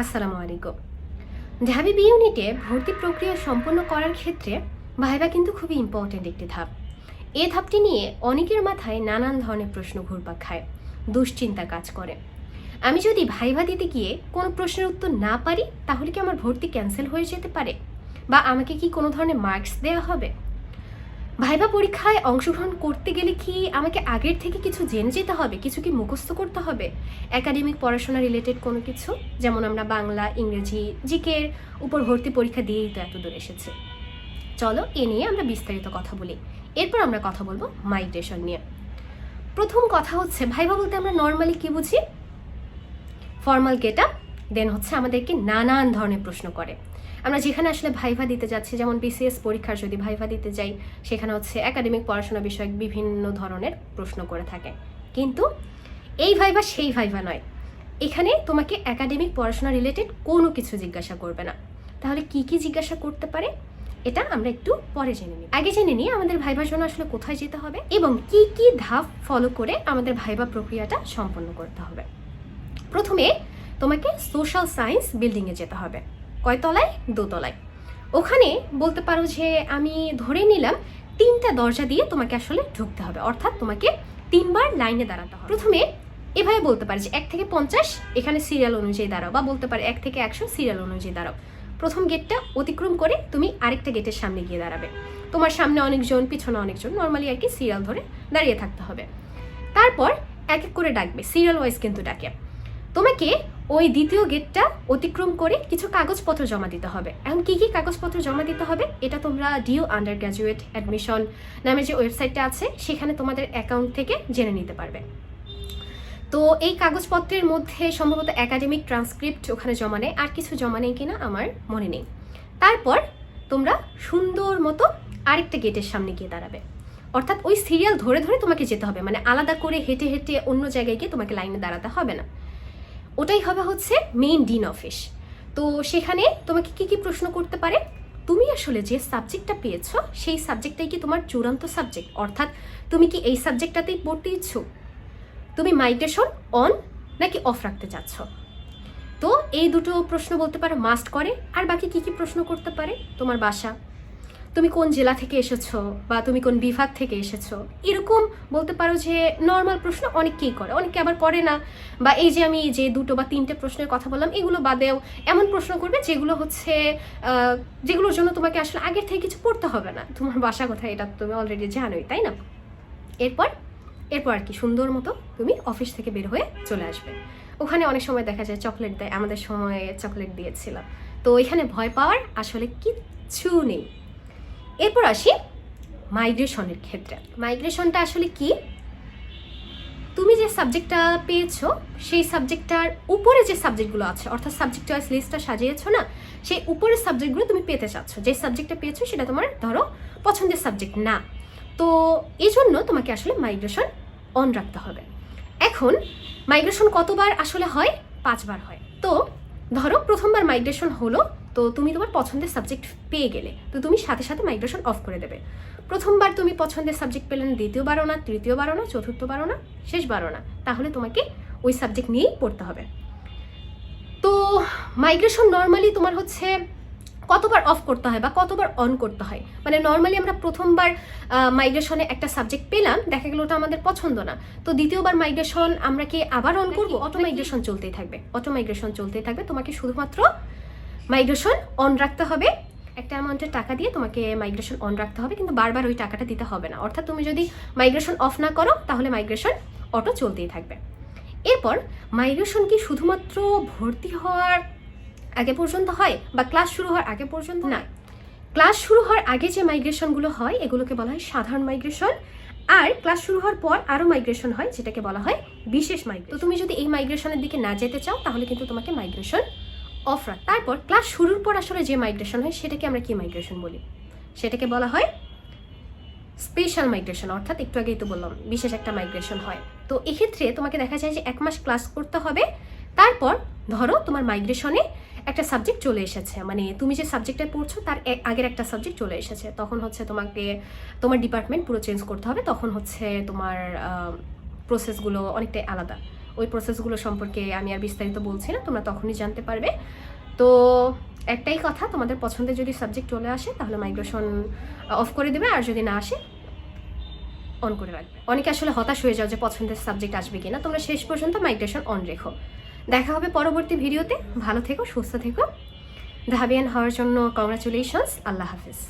আসসালামু আলাইকুম। ঢাবি বি ইউনিটে ভর্তি প্রক্রিয়া সম্পন্ন করার ক্ষেত্রে ভাইভা কিন্তু খুবই ইম্পর্টেন্ট একটি ধাপ। এই ধাপটি নিয়ে অনেকের মাথায় নানান ধরনের প্রশ্ন ঘুরপাক খায়, দুশ্চিন্তা কাজ করে। আমি যদি ভাইভা দিতে গিয়ে কোনো প্রশ্নের উত্তর না পারি তাহলে কি আমার ভর্তি ক্যান্সেল হয়ে যেতে পারে, বা আমাকে কি কোনো ধরনের মার্কস দেওয়া হবে? ভাইভা পরীক্ষায় অংশগ্রহণ করতে গেলে কি আমাকে আগের থেকে কিছু জেনে যেতে হবে, কিছু কি মুখস্থ করতে হবে? একাডেমিক পড়াশোনা রিলেটেড কোনো কিছু, যেমন আমরা বাংলা, ইংরেজি, জিকের উপর ভর্তি পরীক্ষা দিয়েই তো এত দূর এসেছি। চলো এ নিয়ে আমরা বিস্তারিত কথা বলি। এরপর আমরা কথা বলবো মাইগ্রেশন নিয়ে। প্রথম কথা হচ্ছে, ভাইভা বলতে আমরা নর্মালি কি বুঝি? ফর্মাল গেট আপ, দেন হচ্ছে আমাদেরকে নানান ধরনের প্রশ্ন করে। আমরা যেখানে আসলে ভাইভা দিতে যাচ্ছি, যেমন বিসিএস পরীক্ষার যদি ভাইভা দিতে যাই, সেখানে হচ্ছে একাডেমিক পড়াশোনা বিষয়ক বিভিন্ন ধরনের প্রশ্ন করে থাকে। কিন্তু এই ভাইভা সেই ভাইভা নয়। এখানে তোমাকে একাডেমিক পড়াশোনা রিলেটেড কোনো কিছু জিজ্ঞাসা করবে না। তাহলে কি কি জিজ্ঞাসা করতে পারে এটা আমরা একটু পরে জেনে নিই। আগে জেনে নিই আমাদের ভাইভার জন্য আসলে কোথায় যেতে হবে এবং কি কি ধাপ ফলো করে আমাদের ভাইভা প্রক্রিয়াটা সম্পন্ন করতে হবে। প্রথমে তোমাকে সোশ্যাল সায়েন্স বিল্ডিংয়ে যেতে হবে। কয় তলায়? দোতলায়। ওখানে বলতে পারো যে আমি ধরে নিলাম 3টা দরজা দিয়ে তোমাকে আসলে ঢুকতে হবে, অর্থাৎ তোমাকে 3বার লাইনে দাঁড়াতে হবে। প্রথমে এভাবে বলতে পারে যে 1 থেকে 50 এখানে সিরিয়াল অনুযায়ী দাঁড়াও, বা বলতে পারে 1 থেকে 100 সিরিয়াল অনুযায়ী দাঁড়াও। প্রথম গেটটা অতিক্রম করে তুমি আরেকটা গেটের সামনে গিয়ে দাঁড়াবে। তোমার সামনে অনেকজন, পিছনে অনেকজন, নর্মালি আর কি সিরিয়াল ধরে দাঁড়িয়ে থাকতে হবে। তারপর এক এক করে ডাকবে, সিরিয়াল ওয়াইজ কিন্তু ডাকে। তোমাকে ওই দ্বিতীয় গেটটা অতিক্রম করে কিছু কাগজপত্র জমা দিতে হবে। এখন কি কি কাগজপত্র জমা দিতে হবে এটা তোমরা ডিউ আন্ডার গ্র্যাজুয়েট অ্যাডমিশন নামে যে ওয়েবসাইটটা আছে সেখানে তোমাদের অ্যাকাউন্ট থেকে জেনে নিতে পারবে। তো এই কাগজপত্রের মধ্যে সম্ভবত একাডেমিক ট্রান্সক্রিপ্ট ওখানে জমা নেয়, আর কিছু জমা নেই কিনা আমার মনে নেই। তারপর তোমরা সুন্দর মতো আরেকটা গেটের সামনে গিয়ে দাঁড়াবে, অর্থাৎ ওই সিরিয়াল ধরে ধরে তোমাকে যেতে হবে, মানে আলাদা করে হেঁটে হেঁটে অন্য জায়গায় গিয়ে তোমাকে লাইনে দাঁড়াতে হবে না। ওটাই হবে হচ্ছে মেইন ডিন অফিস। তো সেখানে তোমাকে কি কি প্রশ্ন করতে পারে? তুমি আসলে যে সাবজেক্টটা পেয়েছো সেই সাবজেক্টটাই কি তোমার চূড়ান্ত সাবজেক্ট, অর্থাৎ তুমি কি এই সাবজেক্টটাতেই পড়তে ইচ্ছুক? তুমি মাইগ্রেশন অন নাকি অফ রাখতে চাচ্ছ? তো এই দুটো প্রশ্ন বলতে পারো মাস্ট করে। আর বাকি কি কি প্রশ্ন করতে পারে? তোমার বাসা, তুমি কোন জেলা থেকে এসেছো, বা তুমি কোন বিভাগ থেকে এসেছো, এরকম বলতে পারো যে নর্মাল প্রশ্ন অনেকেই করে, অনেকে আবার করে না। বা এই যে আমি যে 2 বা 3টে প্রশ্নের কথা বললাম এগুলো বাদেও এমন প্রশ্ন করবে যেগুলো হচ্ছে যেগুলোর জন্য তোমাকে আসলে আগের থেকে কিছু পড়তে হবে না। তোমার বাসা কোথায় এটা তুমি অলরেডি জানোই, তাই না? এরপর আর কি সুন্দর মতো তুমি অফিস থেকে বের হয়ে চলে আসবে। ওখানে অনেক সময় দেখা যায় চকলেট দেয়, আমাদের সময়ে চকলেট দিয়েছিল। তো এখানে ভয় পাওয়ার আসলে কিচ্ছু নেই। এরপর আসি মাইগ্রেশনের ক্ষেত্রে। মাইগ্রেশনটা আসলে কি? তুমি যে সাবজেক্টটা পেয়েছো সেই সাবজেক্টটার উপরে যে সাবজেক্টগুলো আছে, অর্থাৎ সাবজেক্ট ওয়াইজ লিস্টটা সাজিয়েছো না, সেই উপরের সাবজেক্টগুলো তুমি পেতে চাচ্ছ। যে সাবজেক্টটা পেয়েছো সেটা তোমার ধরো পছন্দের সাবজেক্ট না, তো এই জন্য তোমাকে আসলে মাইগ্রেশন অন রাখতে হবে। এখন মাইগ্রেশন কতবার আসলে হয়? 5বার হয়। তো ধরো প্রথমবার মাইগ্রেশন হলো, তো তুমি তোমার পছন্দের সাবজেক্ট পেয়ে গেলে, তো তুমি সাথে সাথে মাইগ্রেশন অফ করে দেবে। প্রথমবার তুমি পছন্দের সাবজেক্ট পেলে না, দ্বিতীয়বারও না, তৃতীয়বারও না, চতুর্থবারও না, শেষবারও না, তাহলে তোমাকে ওই সাবজেক্ট নিয়েই পড়তে হবে। তো মাইগ্রেশন নর্মালি তোমার হচ্ছে কতবার অফ করতে হয় বা কতবার অন করতে হয়? মানে নর্মালি আমরা প্রথমবার মাইগ্রেশনে একটা সাবজেক্ট পেলাম, দেখা গেল ওটা আমাদের পছন্দ না, তো দ্বিতীয়বার মাইগ্রেশন আমরা কি আবার অন করবো? অটো মাইগ্রেশন চলতেই থাকবে, অটো মাইগ্রেশন চলতেই থাকবে। তোমাকে শুধুমাত্র মাইগ্রেশন অন রাখতে হবে, একটা অ্যামাউন্টের টাকা দিয়ে তোমাকে মাইগ্রেশন অন রাখতে হবে, কিন্তু বারবার ওই টাকাটা দিতে হবে না। অর্থাৎ তুমি যদি মাইগ্রেশন অফ না করো তাহলে মাইগ্রেশন অটো চলতেই থাকবে। এরপর মাইগ্রেশন কি শুধুমাত্র ভর্তি হওয়ার আগে পর্যন্ত হয় বা ক্লাস শুরু হওয়ার আগে পর্যন্ত? না, ক্লাস শুরু হওয়ার আগে যে মাইগ্রেশনগুলো হয় এগুলোকে বলা হয় সাধারণ মাইগ্রেশন, আর ক্লাস শুরু হওয়ার পর আরও মাইগ্রেশন হয় যেটাকে বলা হয় বিশেষ মাইগ্রেশন। তো তুমি যদি এই মাইগ্রেশনের দিকে না যেতে চাও তাহলে কিন্তু তোমাকে মাইগ্রেশন অফ রাখ। তারপর ক্লাস শুরুর পর আসলে যে মাইগ্রেশন হয় সেটাকে আমরা কি মাইগ্রেশন বলি? সেটাকে বলা হয় স্পেশাল মাইগ্রেশন, অর্থাৎ একটু আগেই তো বললাম বিশেষ একটা মাইগ্রেশন হয়। তো এক্ষেত্রে তোমাকে দেখা যায় যে 1 মাস ক্লাস করতে হবে। তারপর ধরো তোমার মাইগ্রেশনে একটা সাবজেক্ট চলে এসেছে, মানে তুমি যে সাবজেক্টটা পড়ছো তার আগের একটা সাবজেক্ট চলে এসেছে, তখন হচ্ছে তোমাকে তোমার ডিপার্টমেন্ট পুরো চেঞ্জ করতে হবে। তখন হচ্ছে তোমার প্রসেসগুলো অনেকটাই আলাদা। ওই প্রসেসগুলো সম্পর্কে আমি আর বিস্তারিত বলছি না, তোমরা তখনই জানতে পারবে। তো একটাই কথা, তোমাদের পছন্দের যদি সাবজেক্ট চলে আসে তাহলে মাইগ্রেশন অফ করে দেবে, আর যদি না আসে অন করে রাখবে। অনেকে আসলে হতাশ হয়ে যাও যে পছন্দের সাবজেক্ট আসবে কিনা, তোমরা শেষ পর্যন্ত মাইগ্রেশন অন রেখো। দেখা হবে পরবর্তী ভিডিওতে। ভালো থেকো, সুস্থ থেকো। ধাবিয়ান হওয়ার জন্য কংগ্রাচুলেশনস। আল্লাহ হাফিজ।